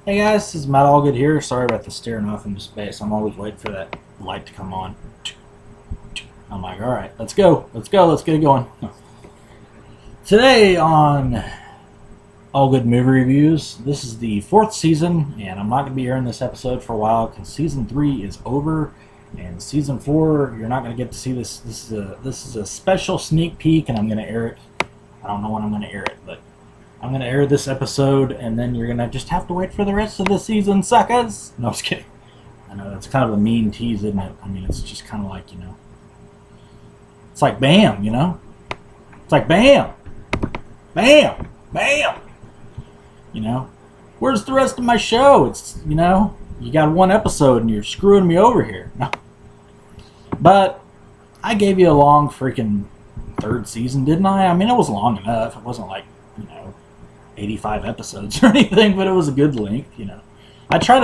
Hey guys, this is Matt Allgood here. Sorry about the staring off into space. I'm always waiting for that light to come on. I'm like, alright, let's go, let's get it going. Today on Allgood Movie Reviews, this is the 4th season, and I'm not going to be airing this episode for a while because Season 3 is over, and Season 4, you're not going to get to see this. This is a special sneak peek, and I'm going to air it. I don't know when I'm going to air it, but I'm going to air this episode, and then you're going to just have to wait for the rest of the season, suckers! No, I was kidding. I know, that's kind of a mean tease, isn't it? I mean, it's just kind of like, it's like bam, It's like bam! Bam! Bam! Where's the rest of my show? It's, you got one episode and you're screwing me over here. No. But I gave you a long freaking 3rd season, didn't I? I mean, it was long enough. It wasn't like, 85 episodes or anything, but it was a good length, I tried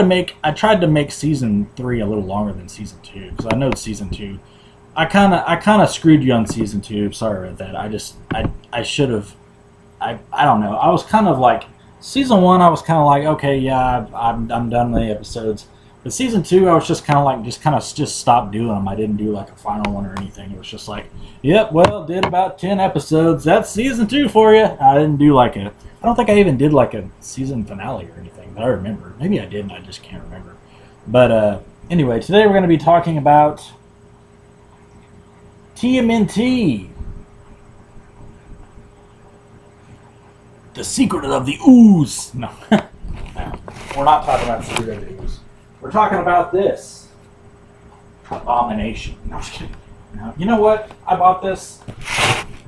to make Season 3 a little longer than Season 2, because I know Season 2, I kind of screwed you on Season 2. Sorry about that. I should have, I don't know. I was kind of like, Season 1, I was kind of like, okay, yeah, I'm done with the episodes. But Season 2, I was just kind of like, just stopped doing them. I didn't do like a final one or anything. It was just like, yep, well, did about 10 episodes. That's Season 2 for you. I didn't do I don't think I even did like a season finale or anything that I remember. Maybe I did and I just can't remember. But anyway, today we're going to be talking about Tmnt. The Secret of the Ooze. No. We're not talking about the Secret of the Ooze. We're talking about this. Abomination. No, I'm just kidding. No. You know what? I bought this,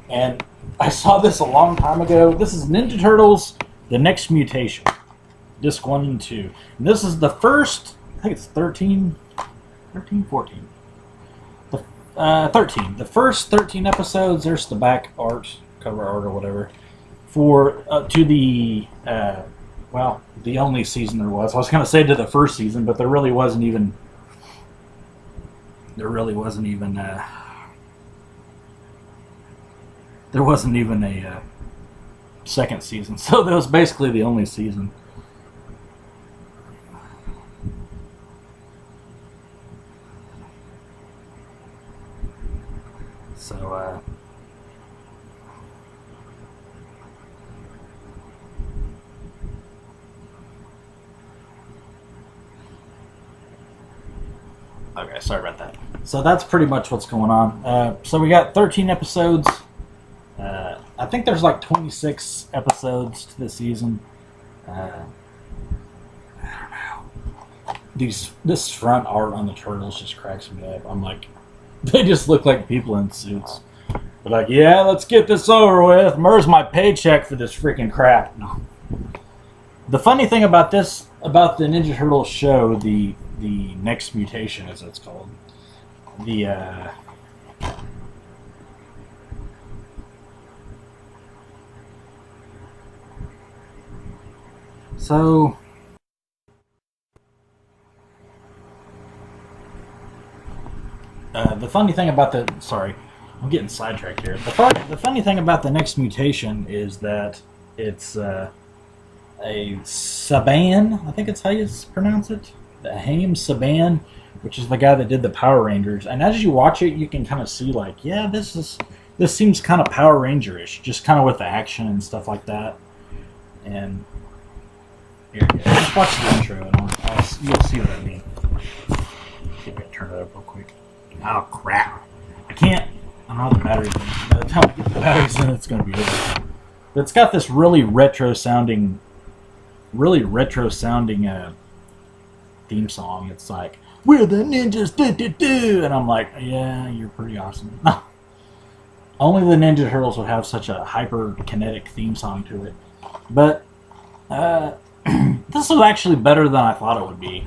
and I saw this a long time ago. This is Ninja Turtles, The Next Mutation. Disc 1 and 2. And this is the first, I think it's 13, 14. 13. The first 13 episodes, there's the back art, cover art or whatever, to the, the only season there was. I was going to say to the first season, but there really wasn't even a second season. So that was basically the only season. So, okay, sorry about that. So that's pretty much what's going on. So we got 13 episodes. I think there's like 26 episodes to the season. I don't know. This front art on the turtles just cracks me up. I'm like, they just look like people in suits. They're like, yeah, let's get this over with. Where's my paycheck for this freaking crap? No. The funny thing about the Ninja Turtles show, the Next Mutation, as it's called, So, the funny thing about I'm getting sidetracked here. The funny thing about the Next Mutation is that it's a Saban, I think it's how you pronounce it, the Haim Saban, which is the guy that did the Power Rangers. And as you watch it, you can kind of see like, yeah, this seems kind of Power Ranger-ish, just kind of with the action and stuff like that. And here, just watch the intro, and you'll see what I mean. See if I can turn it up real quick. Oh crap! I can't. I don't know how the batteries. By the time I get the batteries in, it's going to be over. But it's got this really retro sounding theme song. It's like, we're the ninjas, do, and I'm like, yeah, you're pretty awesome. Only the Ninja Turtles would have such a hyper kinetic theme song to it. But this was actually better than I thought it would be.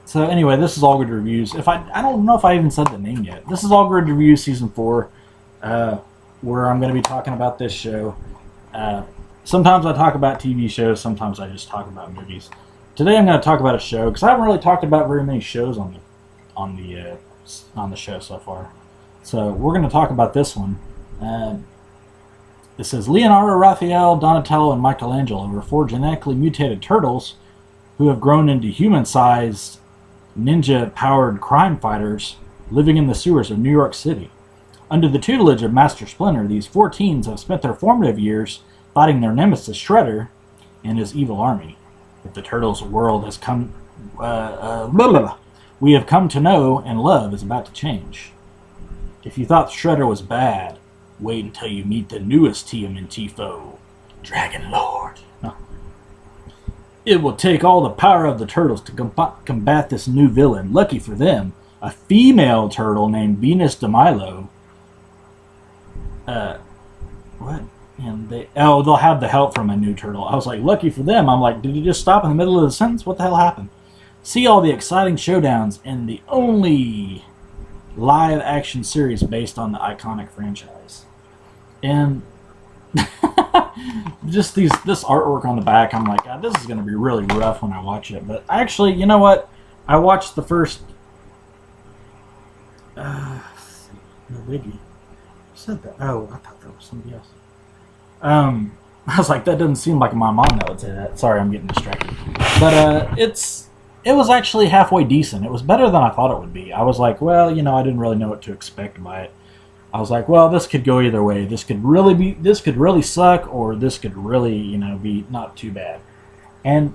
So anyway, this is Allgood Reviews. I don't know if I even said the name yet. This is Allgood Reviews Season 4, where I'm going to be talking about this show. Sometimes I talk about TV shows, sometimes I just talk about movies. Today I'm going to talk about a show, because I haven't really talked about very many shows on the show so far. So we're going to talk about this one. it says Leonardo, Raphael, Donatello, and Michelangelo were four genetically mutated turtles who have grown into human-sized, ninja-powered crime fighters living in the sewers of New York City. Under the tutelage of Master Splinter, these four teens have spent their formative years fighting their nemesis Shredder and his evil army. If the Turtles' world has come, we have come to know and love is about to change. If you thought Shredder was bad, wait until you meet the newest TMNT foe, Dragon Lord. No. It will take all the power of the Turtles to combat this new villain. Lucky for them, a female turtle named Venus de Milo. What? And they'll have the help from a new turtle. I was like, lucky for them. I'm like, did you just stop in the middle of the sentence? What the hell happened? See all the exciting showdowns in the only live action series based on the iconic franchise. And just this artwork on the back, I'm like, God, this is going to be really rough when I watch it. But actually, you know what? I watched the first... no biggie. Said that? Oh, I thought that was somebody else. I was like, that doesn't seem like my mom that would say that. Sorry, I'm getting distracted. But it was actually halfway decent. It was better than I thought it would be. I was like, well, I didn't really know what to expect by it. I was like, well, this could go either way. This could really suck, or this could really, be not too bad. And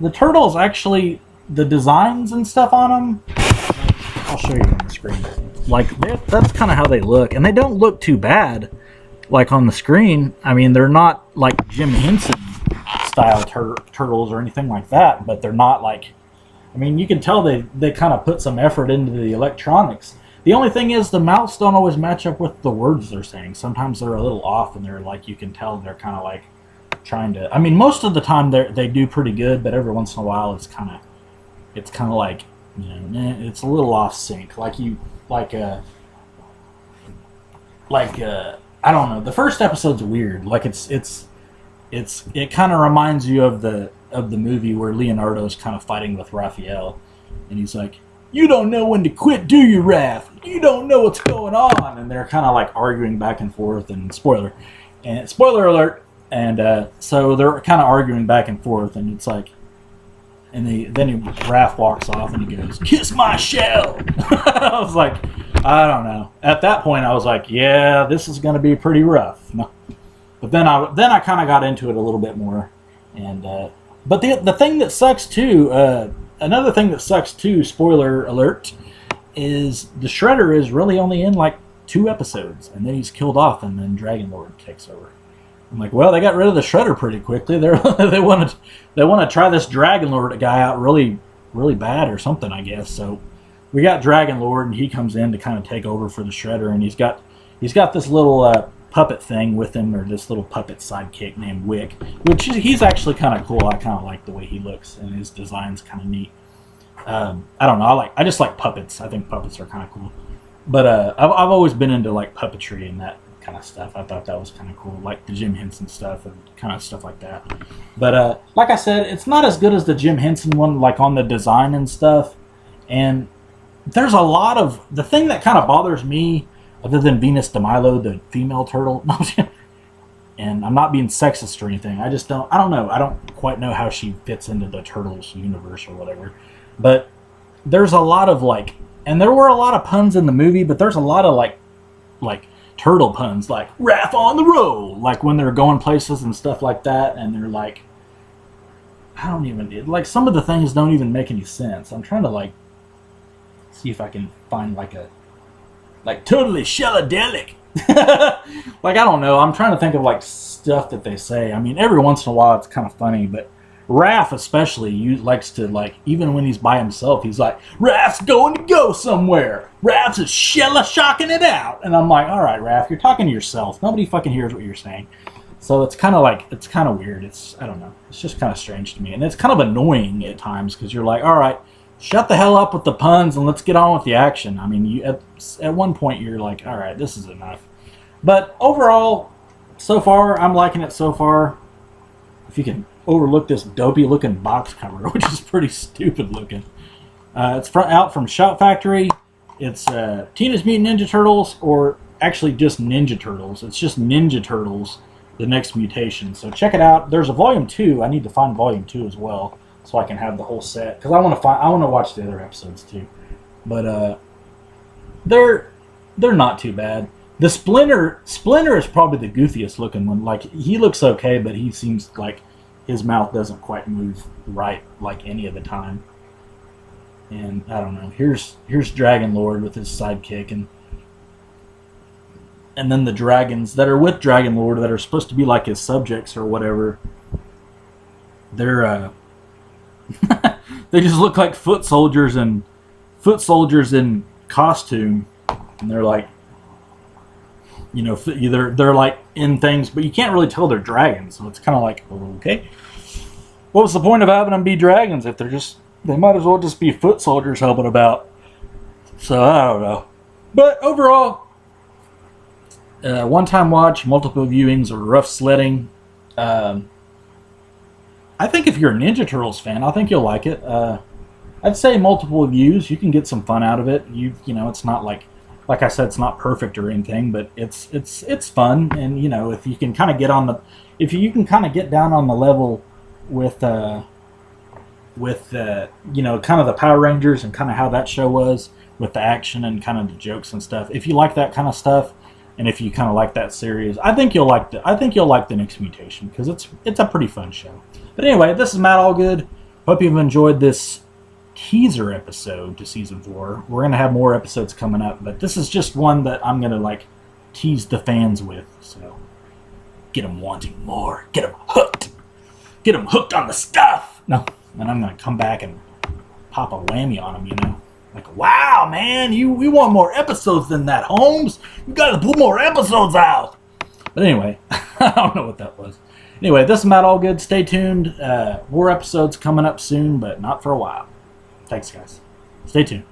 the turtles actually, the designs and stuff on them, I'll show you on the screen. Like, that's kind of how they look. And they don't look too bad, like, on the screen. I mean, they're not like Jim Henson style turtles or anything like that, but they're not like... I mean, you can tell they kind of put some effort into the electronics. The only thing is the mouths don't always match up with the words they're saying. Sometimes they're a little off, and they're like, you can tell they're kind of like trying to... I mean, most of the time they do pretty good, but every once in a while it's kind of like, it's a little off sync. I don't know. The first episode's weird. Like it kind of reminds you of the movie where Leonardo's kind of fighting with Raphael, and he's like, "You don't know when to quit, do you, Raph? You don't know what's going on." And they're kind of like arguing back and forth. And spoiler alert. And so they're kind of arguing back and forth, and it's like, Raph walks off and he goes, "Kiss my shell." I was like, I don't know. At that point, I was like, yeah, this is going to be pretty rough. No. But then I kind of got into it a little bit more. And but the thing that sucks too, another thing that sucks too, spoiler alert, is the Shredder is really only in like 2 episodes, and then he's killed off, and then Dragon Lord takes over. I'm like, well, they got rid of the Shredder pretty quickly. They want to try this Dragon Lord guy out really, really bad or something, I guess. So we got Dragon Lord, and he comes in to kind of take over for the Shredder, and he's got this little puppet thing with him, or this little puppet sidekick named Wick, which he's actually kind of cool. I kind of like the way he looks, and his design's kind of neat. I don't know. I just like puppets. I think puppets are kind of cool. But I've always been into like puppetry and that kind of stuff. I thought that was kind of cool, like the Jim Henson stuff and kind of stuff like that. But like I said, it's not as good as the Jim Henson one, like on the design and stuff. And there's a lot of... The thing that kind of bothers me, other than Venus de Milo, the female turtle, and I'm not being sexist or anything, I don't know. I don't quite know how she fits into the Turtles universe or whatever. But there's a lot of like... And there were a lot of puns in the movie, but there's a lot of like turtle puns, like Raph on the roll, like when they're going places and stuff like that, and they're like, like some of the things don't even make any sense. I'm trying to like see if I can find like totally shelladelic. Like, I don't know. I'm trying to think of like stuff that they say. I mean, every once in a while it's kind of funny, but Raph especially likes to, like, even when he's by himself, he's like, Raph's going to go somewhere. Raph's is shocking it out. And I'm like, all right, Raph, you're talking to yourself. Nobody fucking hears what you're saying. So it's kind of weird. I don't know. It's just kind of strange to me. And it's kind of annoying at times because you're like, all right, shut the hell up with the puns and let's get on with the action. I mean, at one point you're like, all right, this is enough. But overall, so far, I'm liking it so far. If you can overlook this dopey looking box cover, which is pretty stupid looking. It's out from Shout Factory. It's Teenage Mutant Ninja Turtles, or actually just Ninja Turtles. It's just Ninja Turtles the next mutation. So check it out. There's a volume 2. I need to find volume 2 as well, so I can have the whole set, because I want to watch the other episodes too. But they're not too bad. The Splinter is probably the goofiest looking one. Like, he looks okay, but he seems like his mouth doesn't quite move right like any of the time. And I don't know. Here's Dragon Lord with his sidekick, and then the dragons that are with Dragon Lord that are supposed to be like his subjects or whatever. They're they just look like foot soldiers in costume, and they're like, you know, they're like in things, but you can't really tell they're dragons. So it's kind of like, okay, what was the point of having them be dragons if they might as well just be foot soldiers helping about? So I don't know. But overall, one-time watch, multiple viewings, or rough sledding. I think if you're a Ninja Turtles fan, I think you'll like it. I'd say multiple views. You can get some fun out of it. You know, it's not like I said, it's not perfect or anything, but it's fun. And you know, if you can kind of get down on the level with you know, kind of the Power Rangers and kind of how that show was with the action and kind of the jokes and stuff. If you like that kind of stuff, and if you kind of like that series, I think you'll like the next mutation, because it's a pretty fun show. But anyway, this is Matt Allgood. Hope you've enjoyed this teaser episode to season 4. We're gonna have more episodes coming up, but this is just one that I'm gonna like tease the fans with. So get them wanting more. Get them hooked. Get them hooked on the stuff. No, and I'm gonna come back and pop a whammy on them. You know, like, wow, man, we want more episodes than that, Holmes. You gotta put more episodes out. But anyway, I don't know what that was. Anyway, this is Matt Allgood. Stay tuned. More episodes coming up soon, but not for a while. Thanks, guys. Stay tuned.